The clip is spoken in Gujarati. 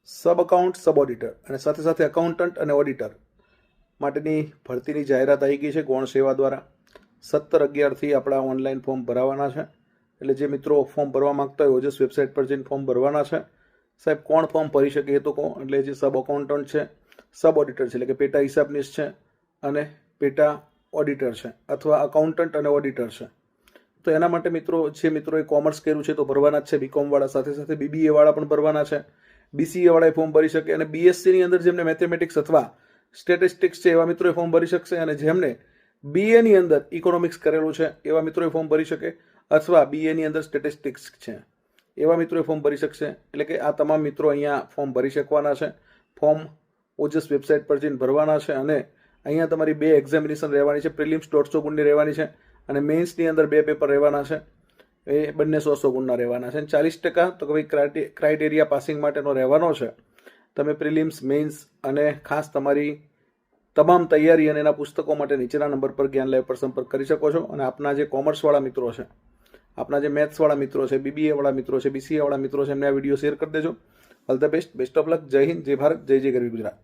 સબ અકાઉન્ટ સબ ઓડિટર અને સાથે સાથે એકાઉન્ટન્ટ અને ઓડિટર માટેની ભરતીની જાહેરાત આવી ગઈ છે ગૌણ સેવા દ્વારા. 17/11થી આપણા ઓનલાઈન ફોર્મ ભરાવાના છે. એટલે જે મિત્રો ફોર્મ ભરવા માંગતા હોય ઓજસ વેબસાઇટ પર જઈને ફોર્મ ભરવાના છે. સાહેબ કોણ ફોર્મ ભરી શકે એ તો કહો. એટલે જે સબ અકાઉન્ટન્ટ છે, સબ ઓડિટર છે એટલે કે પેટા હિસાબનીશ છે અને પેટા ઓડિટર છે અથવા અકાઉન્ટન્ટ અને ઓડિટર છે. તો એના માટે મિત્રો જે મિત્રોએ કોમર્સ કર્યું છે તો ભરવાના જ છે. બીકોમ વાળા સાથે સાથે બીબીએ વાળા પણ ભરવાના છે. બીસીએ વાળા ફોર્મ ભરી શકે અને બીએસસીની અંદર જેમને મેથેમેટિક્સ અથવા સ્ટેટિસ્ટિક્સ છે એવા મિત્રોએ ફોર્મ ભરી શકશે અને જેમને બીએની અંદર ઇકોનોમિક્સ કરેલું છે એવા મિત્રોએ ફોર્મ ભરી શકે અથવા બીએની અંદર સ્ટેટિસ્ટિક્સ છે એવા મિત્રોએ ફોર્મ ભરી શકશે. એટલે કે આ તમામ મિત્રો અહીંયા ફોર્મ ભરી શકવાના છે. ફોર્મ ઓજસ વેબસાઇટ પર જઈને ભરવાના છે અને અહીંયા તમારી 2 એક્ઝામિનેશન રહેવાની છે. પ્રિલિમ્સ 150 ગુણની રહેવાની છે અને મેઇન્સની અંદર 2 પેપર રહેવાના છે. એ બંને 100 ગુણના રહેવાના છે. 40% તો ભાઈ ક્રાઇટેરિયા પાસિંગ માટેનો રહેવાનો છે. તમે પ્રિલિમ્સ, મેઇન્સ અને ખાસ તમારી તમામ તૈયારી અને એના પુસ્તકો માટે નીચેના નંબર પર જ્ઞાન લાઈવ પર સંપર્ક કરી શકો છો. અને આપના જે કોમર્સવાળા મિત્રો છે, આપના જે મેથ્સવાળા મિત્રો છે, બીબીએ વાળા મિત્રો છે, બીસીએ વાળા મિત્રો છે, એમને આ વિડીયો શેર કરી દેજો. All the best of luck. જય હિન્દ, જય ભારત, જય જય ગરવી ગુજરાત.